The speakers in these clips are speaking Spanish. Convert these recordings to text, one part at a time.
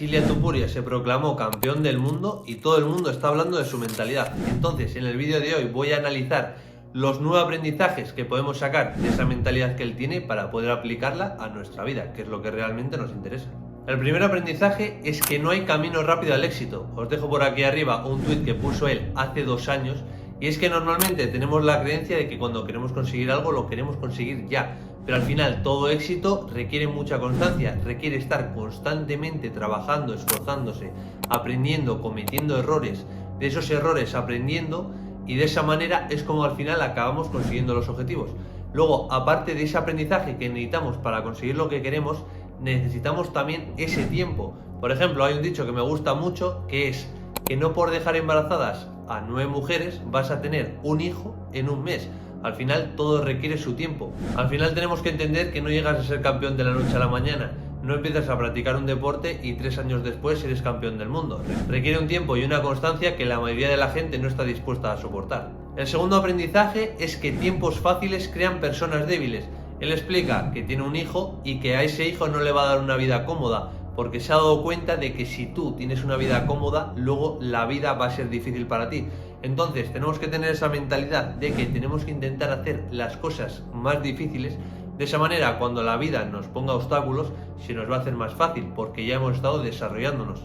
Ilia Topuria se proclamó campeón del mundo y todo el mundo está hablando de su mentalidad. Entonces, en el vídeo de hoy voy a analizar los 9 aprendizajes que podemos sacar de esa mentalidad que él tiene para poder aplicarla a nuestra vida, que es lo que realmente nos interesa. El primer aprendizaje es que no hay camino rápido al éxito. Os dejo por aquí arriba un tuit que puso él hace 2 años, y es que normalmente tenemos la creencia de que cuando queremos conseguir algo lo queremos conseguir ya, pero al final todo éxito requiere mucha constancia, requiere estar constantemente trabajando, esforzándose, aprendiendo, cometiendo errores, de esos errores aprendiendo, y de esa manera es como al final acabamos consiguiendo los objetivos. Luego, aparte de ese aprendizaje que necesitamos para conseguir lo que queremos, necesitamos también ese tiempo. Por ejemplo, hay un dicho que me gusta mucho, que es que no por dejar embarazadas a 9 mujeres vas a tener un hijo en un mes. Al final todo requiere su tiempo. Al final tenemos que entender que no llegas a ser campeón de la noche a la mañana. No empiezas a practicar un deporte y 3 años después eres campeón del mundo. Requiere un tiempo y una constancia que la mayoría de la gente no está dispuesta a soportar. El segundo aprendizaje es que tiempos fáciles crean personas débiles. Él explica que tiene un hijo y que a ese hijo no le va a dar una vida cómoda, porque se ha dado cuenta de que si tú tienes una vida cómoda, luego la vida va a ser difícil para ti. Entonces tenemos que tener esa mentalidad de que tenemos que intentar hacer las cosas más difíciles. De esa manera, cuando la vida nos ponga obstáculos, se nos va a hacer más fácil, porque ya hemos estado desarrollándonos.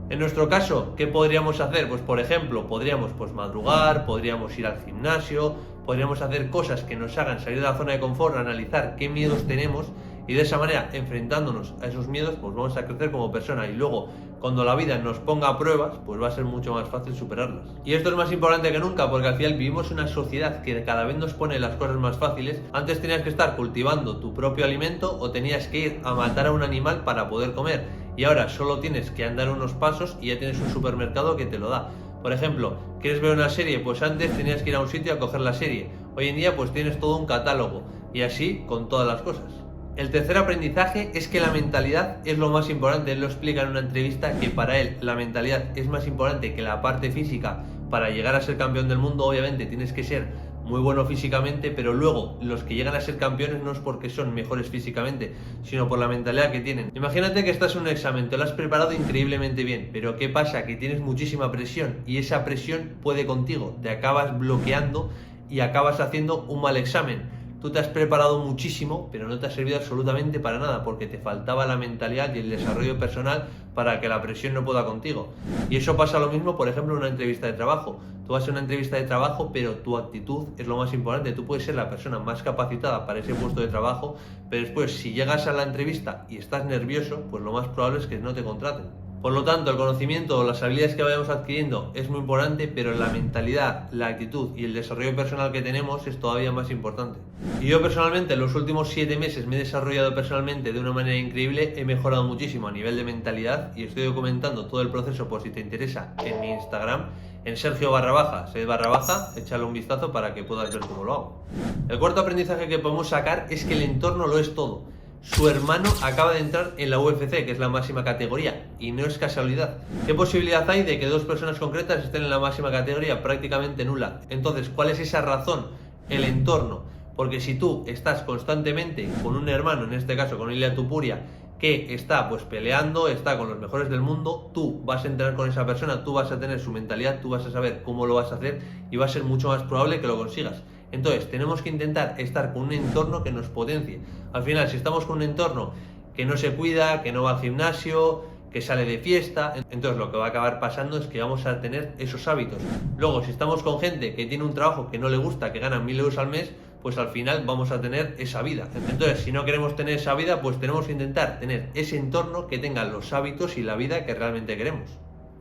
En nuestro caso, ¿qué podríamos hacer? Pues por ejemplo, podríamos madrugar, podríamos ir al gimnasio, podríamos hacer cosas que nos hagan salir de la zona de confort, analizar qué miedos tenemos, y de esa manera, enfrentándonos a esos miedos, pues vamos a crecer como persona, y luego, cuando la vida nos ponga pruebas, pues va a ser mucho más fácil superarlas. Y esto es más importante que nunca, porque al final vivimos en una sociedad que cada vez nos pone las cosas más fáciles. Antes tenías que estar cultivando tu propio alimento o tenías que ir a matar a un animal para poder comer, y ahora solo tienes que andar unos pasos y ya tienes un supermercado que te lo da. Por ejemplo, ¿quieres ver una serie? Pues antes tenías que ir a un sitio a coger la serie. Hoy en día pues tienes todo un catálogo, y así con todas las cosas. El tercer aprendizaje es que la mentalidad es lo más importante. Él lo explica en una entrevista, que para él la mentalidad es más importante que la parte física. Para llegar a ser campeón del mundo, obviamente tienes que ser muy bueno físicamente, pero luego los que llegan a ser campeones no es porque son mejores físicamente, sino por la mentalidad que tienen. Imagínate que estás en un examen, te lo has preparado increíblemente bien, pero ¿qué pasa? Que tienes muchísima presión, y esa presión puede contigo, te acabas bloqueando y acabas haciendo un mal examen. Tú te has preparado muchísimo, pero no te ha servido absolutamente para nada, porque te faltaba la mentalidad y el desarrollo personal para que la presión no pueda contigo. Y eso pasa lo mismo, por ejemplo, en una entrevista de trabajo. Tú vas a una entrevista de trabajo, pero tu actitud es lo más importante. Tú puedes ser la persona más capacitada para ese puesto de trabajo, pero después, si llegas a la entrevista y estás nervioso, pues lo más probable es que no te contraten. Por lo tanto, el conocimiento o las habilidades que vayamos adquiriendo es muy importante, pero la mentalidad, la actitud y el desarrollo personal que tenemos es todavía más importante. Y yo personalmente en los últimos 7 meses me he desarrollado personalmente de una manera increíble, he mejorado muchísimo a nivel de mentalidad, y estoy documentando todo el proceso por si te interesa en mi Instagram, en Sergio_Said_, échale un vistazo para que puedas ver cómo lo hago. El cuarto aprendizaje que podemos sacar es que el entorno lo es todo. Su hermano acaba de entrar en la UFC, que es la máxima categoría, y no es casualidad. ¿Qué posibilidad hay de que 2 personas concretas estén en la máxima categoría? Prácticamente nula. Entonces, ¿cuál es esa razón? El entorno. Porque si tú estás constantemente con un hermano, en este caso con Ilia Topuria, que está pues peleando, está con los mejores del mundo, tú vas a entrenar con esa persona, tú vas a tener su mentalidad, tú vas a saber cómo lo vas a hacer, y va a ser mucho más probable que lo consigas. Entonces tenemos que intentar estar con un entorno que nos potencie. Al final, si estamos con un entorno que no se cuida, que no va al gimnasio, que sale de fiesta, entonces lo que va a acabar pasando es que vamos a tener esos hábitos. Luego, si estamos con gente que tiene un trabajo que no le gusta, que gana 1000 euros al mes, pues al final vamos a tener esa vida. Entonces, si no queremos tener esa vida, pues tenemos que intentar tener ese entorno que tenga los hábitos y la vida que realmente queremos.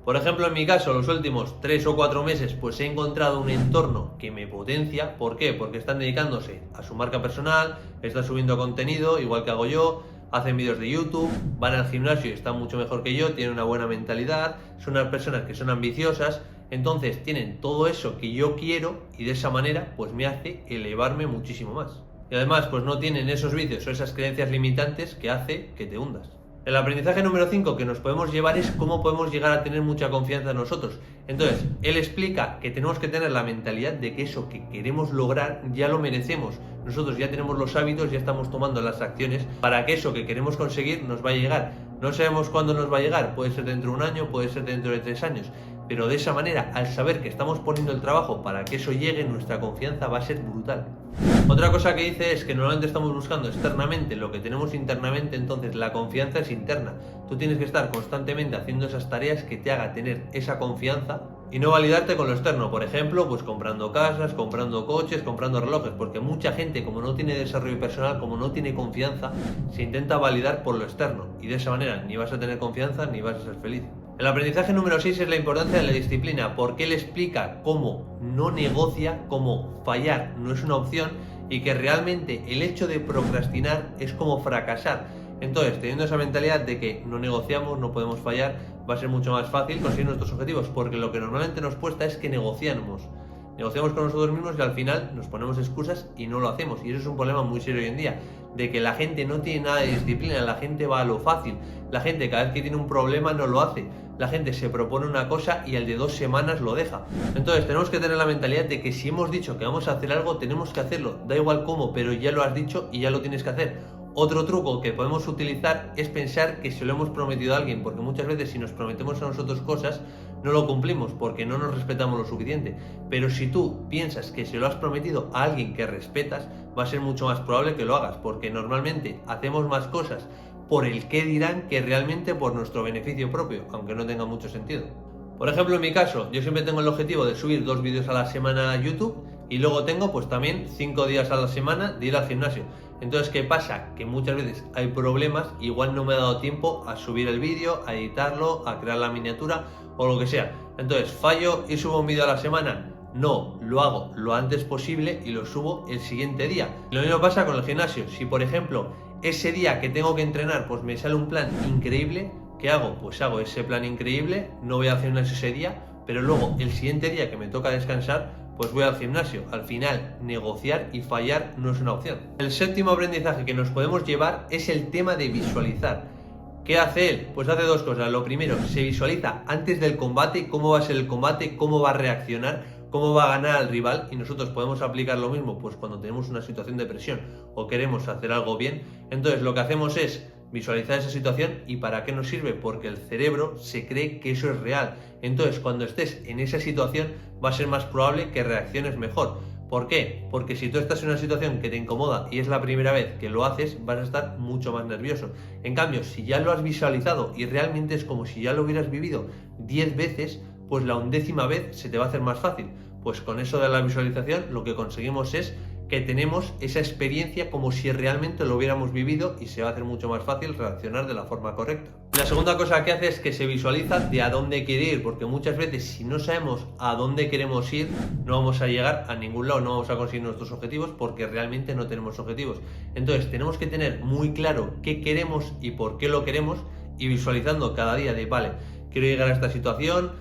Por ejemplo, en mi caso, los últimos 3 o 4 meses, pues he encontrado un entorno que me potencia. ¿Por qué? Porque están dedicándose a su marca personal, están subiendo contenido, igual que hago yo, hacen vídeos de YouTube, van al gimnasio y están mucho mejor que yo, tienen una buena mentalidad, son unas personas que son ambiciosas, entonces tienen todo eso que yo quiero, y de esa manera, pues me hace elevarme muchísimo más. Y además, pues no tienen esos vicios o esas creencias limitantes que hace que te hundas. El aprendizaje número 5 que nos podemos llevar es cómo podemos llegar a tener mucha confianza en nosotros. Entonces, él explica que tenemos que tener la mentalidad de que eso que queremos lograr ya lo merecemos. Nosotros ya tenemos los hábitos, ya estamos tomando las acciones para que eso que queremos conseguir nos va a llegar. No sabemos cuándo nos va a llegar, puede ser dentro de un año, puede ser dentro de 3 años. Pero de esa manera, al saber que estamos poniendo el trabajo para que eso llegue, nuestra confianza va a ser brutal. Otra cosa que dice es que normalmente estamos buscando externamente lo que tenemos internamente, entonces la confianza es interna. Tú tienes que estar constantemente haciendo esas tareas que te haga tener esa confianza y no validarte con lo externo. Por ejemplo, pues comprando casas, comprando coches, comprando relojes, porque mucha gente, como no tiene desarrollo personal, como no tiene confianza, se intenta validar por lo externo y de esa manera ni vas a tener confianza ni vas a ser feliz. El aprendizaje número 6 es la importancia de la disciplina, porque él explica cómo no negocia, cómo fallar no es una opción y que realmente el hecho de procrastinar es como fracasar. Entonces, teniendo esa mentalidad de que no negociamos, no podemos fallar, va a ser mucho más fácil conseguir nuestros objetivos, porque lo que normalmente nos cuesta es que negociamos con nosotros mismos y al final nos ponemos excusas y no lo hacemos. Y eso es un problema muy serio hoy en día, de que la gente no tiene nada de disciplina, la gente va a lo fácil, la gente cada vez que tiene un problema no lo hace, la gente se propone una cosa y al de 2 semanas lo deja. Entonces tenemos que tener la mentalidad de que si hemos dicho que vamos a hacer algo, tenemos que hacerlo, da igual cómo, pero ya lo has dicho y ya lo tienes que hacer. Otro truco que podemos utilizar es pensar que se lo hemos prometido a alguien, porque muchas veces si nos prometemos a nosotros cosas, no lo cumplimos porque no nos respetamos lo suficiente. Pero si tú piensas que se lo has prometido a alguien que respetas, va a ser mucho más probable que lo hagas, porque normalmente hacemos más cosas por el qué dirán que realmente por nuestro beneficio propio, aunque no tenga mucho sentido. Por ejemplo, en mi caso, yo siempre tengo el objetivo de subir 2 vídeos a la semana a YouTube y luego tengo pues también 5 días a la semana de ir al gimnasio. Entonces, ¿qué pasa? Que muchas veces hay problemas, igual no me ha dado tiempo a subir el vídeo, a editarlo, a crear la miniatura o lo que sea. Entonces, ¿fallo y subo un vídeo a la semana? No, lo hago lo antes posible y lo subo el siguiente día. Lo mismo pasa con el gimnasio. Si por ejemplo ese día que tengo que entrenar pues me sale un plan increíble, ¿qué hago? Pues hago ese plan increíble, no voy al gimnasio ese día, pero luego el siguiente día que me toca descansar pues voy al gimnasio. Al final, negociar y fallar no es una opción. El séptimo aprendizaje que nos podemos llevar es el tema de visualizar. ¿Qué hace él? Pues hace 2 cosas. Lo primero, se visualiza antes del combate cómo va a ser el combate, cómo va a reaccionar, cómo va a ganar al rival, y nosotros podemos aplicar lo mismo pues cuando tenemos una situación de presión o queremos hacer algo bien. Entonces lo que hacemos es visualizar esa situación. ¿Y para qué nos sirve? Porque el cerebro se cree que eso es real. Entonces cuando estés en esa situación va a ser más probable que reacciones mejor. ¿Por qué? Porque si tú estás en una situación que te incomoda y es la primera vez que lo haces, vas a estar mucho más nervioso. En cambio, si ya lo has visualizado y realmente es como si ya lo hubieras vivido 10 veces, pues la 11ª vez se te va a hacer más fácil. Pues con eso de la visualización lo que conseguimos es que tenemos esa experiencia como si realmente lo hubiéramos vivido y se va a hacer mucho más fácil reaccionar de la forma correcta. La segunda cosa que hace es que se visualiza de a dónde quiere ir, porque muchas veces si no sabemos a dónde queremos ir, no vamos a llegar a ningún lado, no vamos a conseguir nuestros objetivos porque realmente no tenemos objetivos. Entonces tenemos que tener muy claro qué queremos y por qué lo queremos y visualizando cada día de, vale, quiero llegar a esta situación,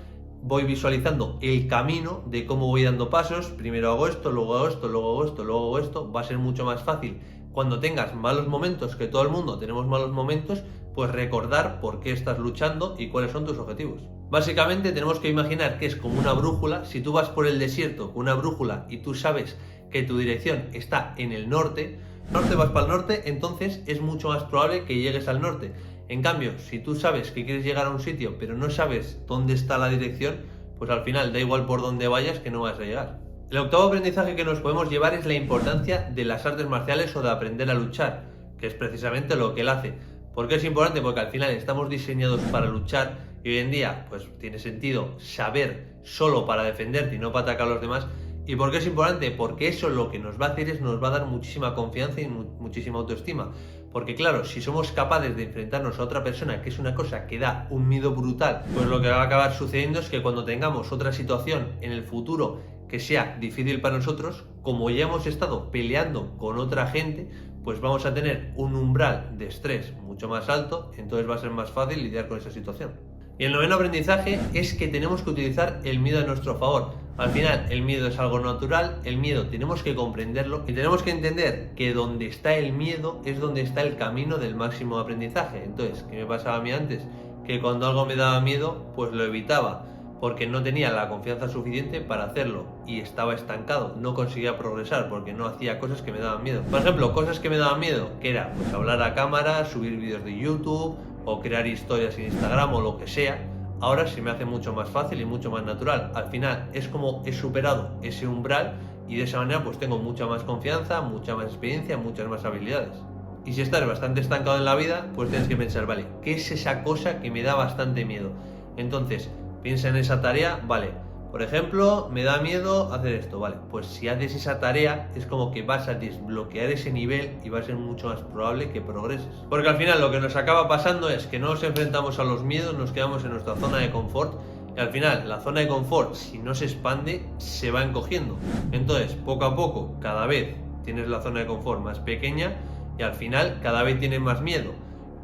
voy visualizando el camino de cómo voy dando pasos, primero hago esto, luego hago esto, luego hago esto, luego hago esto, va a ser mucho más fácil. Cuando tengas malos momentos, que todo el mundo tenemos malos momentos, pues recordar por qué estás luchando y cuáles son tus objetivos. Básicamente tenemos que imaginar que es como una brújula. Si tú vas por el desierto con una brújula y tú sabes que tu dirección está en el norte, vas para el norte, entonces es mucho más probable que llegues al norte. En cambio, si tú sabes que quieres llegar a un sitio pero no sabes dónde está la dirección, pues al final da igual por dónde vayas que no vas a llegar. El octavo aprendizaje que nos podemos llevar es la importancia de las artes marciales o de aprender a luchar, que es precisamente lo que él hace. ¿Por qué es importante? Porque al final estamos diseñados para luchar y hoy en día pues tiene sentido saber solo para defenderte y no para atacar a los demás. ¿Y por qué es importante? Porque eso lo que nos va a hacer es nos va a dar muchísima confianza y muchísima autoestima. Porque claro, si somos capaces de enfrentarnos a otra persona, que es una cosa que da un miedo brutal, pues lo que va a acabar sucediendo es que cuando tengamos otra situación en el futuro que sea difícil para nosotros, como ya hemos estado peleando con otra gente, pues vamos a tener un umbral de estrés mucho más alto, entonces va a ser más fácil lidiar con esa situación. Y el noveno aprendizaje es que tenemos que utilizar el miedo a nuestro favor. Al final, el miedo es algo natural, el miedo tenemos que comprenderlo y tenemos que entender que donde está el miedo es donde está el camino del máximo aprendizaje. Entonces, ¿qué me pasaba a mí antes? Que cuando algo me daba miedo, pues lo evitaba, porque no tenía la confianza suficiente para hacerlo y estaba estancado, no conseguía progresar porque no hacía cosas que me daban miedo. Por ejemplo, cosas que me daban miedo, que era pues hablar a cámara, subir vídeos de YouTube o crear historias en Instagram o lo que sea. Ahora se me hace mucho más fácil y mucho más natural. Al final es como he superado ese umbral y de esa manera pues tengo mucha más confianza, mucha más experiencia, muchas más habilidades. Y si estás bastante estancado en la vida, pues tienes que pensar, vale, ¿qué es esa cosa que me da bastante miedo? Entonces, piensa en esa tarea, vale, por ejemplo, me da miedo hacer esto, vale, pues si haces esa tarea es como que vas a desbloquear ese nivel y va a ser mucho más probable que progreses. Porque al final lo que nos acaba pasando es que no nos enfrentamos a los miedos, nos quedamos en nuestra zona de confort y al final la zona de confort, si no se expande, se va encogiendo. Entonces, poco a poco, cada vez tienes la zona de confort más pequeña y al final cada vez tienes más miedo.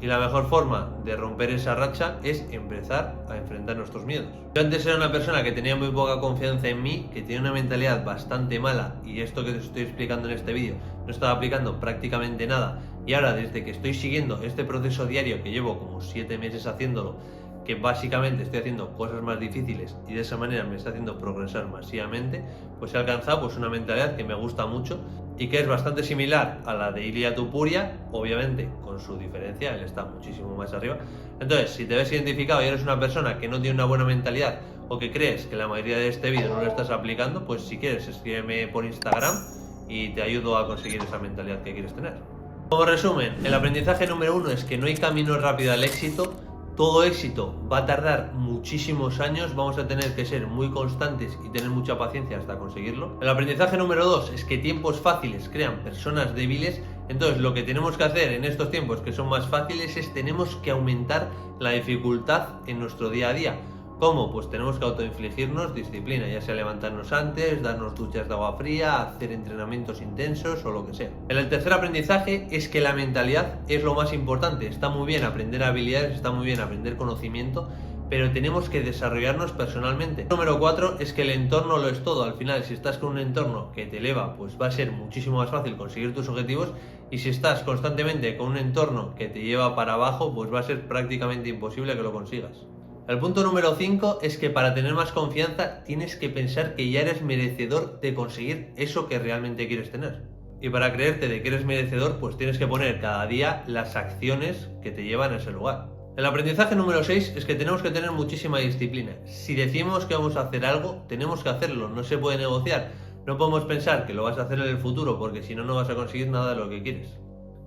Y la mejor forma de romper esa racha es empezar a enfrentar nuestros miedos. Yo antes era una persona que tenía muy poca confianza en mí, que tenía una mentalidad bastante mala y esto que te estoy explicando en este vídeo no estaba aplicando prácticamente nada. Y ahora desde que estoy siguiendo este proceso diario que llevo como 7 meses haciéndolo, que básicamente estoy haciendo cosas más difíciles y de esa manera me está haciendo progresar masivamente, pues he alcanzado pues una mentalidad que me gusta mucho y que es bastante similar a la de Ilia Tupuria, obviamente con su diferencia, él está muchísimo más arriba. Entonces, si te ves identificado y eres una persona que no tiene una buena mentalidad o que crees que la mayoría de este vídeo no lo estás aplicando, pues si quieres escríbeme por Instagram y te ayudo a conseguir esa mentalidad que quieres tener. Como resumen, el aprendizaje número 1 es que no hay camino rápido al éxito. Todo éxito va a tardar muchísimos años, vamos a tener que ser muy constantes y tener mucha paciencia hasta conseguirlo. El aprendizaje número 2 es que tiempos fáciles crean personas débiles, entonces lo que tenemos que hacer en estos tiempos que son más fáciles es tenemos que aumentar la dificultad en nuestro día a día. ¿Cómo? Pues tenemos que autoinfligirnos disciplina, ya sea levantarnos antes, darnos duchas de agua fría, hacer entrenamientos intensos o lo que sea. El tercer aprendizaje es que la mentalidad es lo más importante. Está muy bien aprender habilidades, está muy bien aprender conocimiento, pero tenemos que desarrollarnos personalmente. El número 4 es que el entorno lo es todo. Al final, si estás con un entorno que te eleva, pues va a ser muchísimo más fácil conseguir tus objetivos, y si estás constantemente con un entorno que te lleva para abajo, pues va a ser prácticamente imposible que lo consigas. El punto número 5 es que para tener más confianza tienes que pensar que ya eres merecedor de conseguir eso que realmente quieres tener. Y para creerte de que eres merecedor, pues tienes que poner cada día las acciones que te llevan a ese lugar. El aprendizaje número 6 es que tenemos que tener muchísima disciplina. Si decimos que vamos a hacer algo, tenemos que hacerlo, no se puede negociar. No podemos pensar que lo vas a hacer en el futuro porque si no, no vas a conseguir nada de lo que quieres.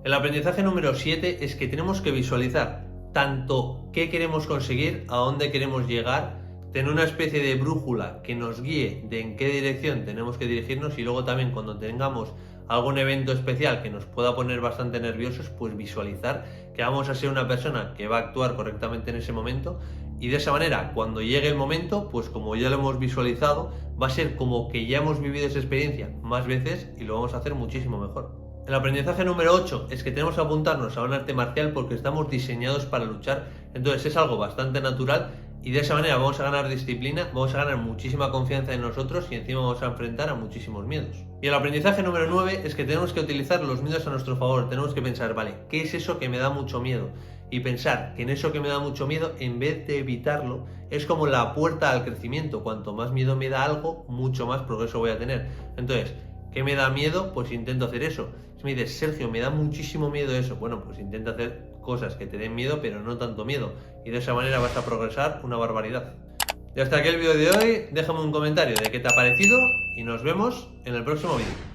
El aprendizaje número 7 es que tenemos que visualizar tanto qué queremos conseguir, a dónde queremos llegar, tener una especie de brújula que nos guíe de en qué dirección tenemos que dirigirnos y luego también cuando tengamos algún evento especial que nos pueda poner bastante nerviosos, pues visualizar que vamos a ser una persona que va a actuar correctamente en ese momento y de esa manera cuando llegue el momento, pues como ya lo hemos visualizado, va a ser como que ya hemos vivido esa experiencia más veces y lo vamos a hacer muchísimo mejor. El aprendizaje número 8 es que tenemos que apuntarnos a un arte marcial porque estamos diseñados para luchar, entonces es algo bastante natural y de esa manera vamos a ganar disciplina, vamos a ganar muchísima confianza en nosotros y encima vamos a enfrentar a muchísimos miedos. Y el aprendizaje número 9 es que tenemos que utilizar los miedos a nuestro favor, tenemos que pensar, vale, ¿qué es eso que me da mucho miedo? Y pensar que en eso que me da mucho miedo, en vez de evitarlo, es como la puerta al crecimiento, cuanto más miedo me da algo, mucho más progreso voy a tener. Entonces, ¿qué me da miedo? Pues intento hacer eso. Si me dices, Sergio, me da muchísimo miedo eso, bueno, pues intenta hacer cosas que te den miedo, pero no tanto miedo. Y de esa manera vas a progresar una barbaridad. Y hasta aquí el vídeo de hoy. Déjame un comentario de qué te ha parecido y nos vemos en el próximo vídeo.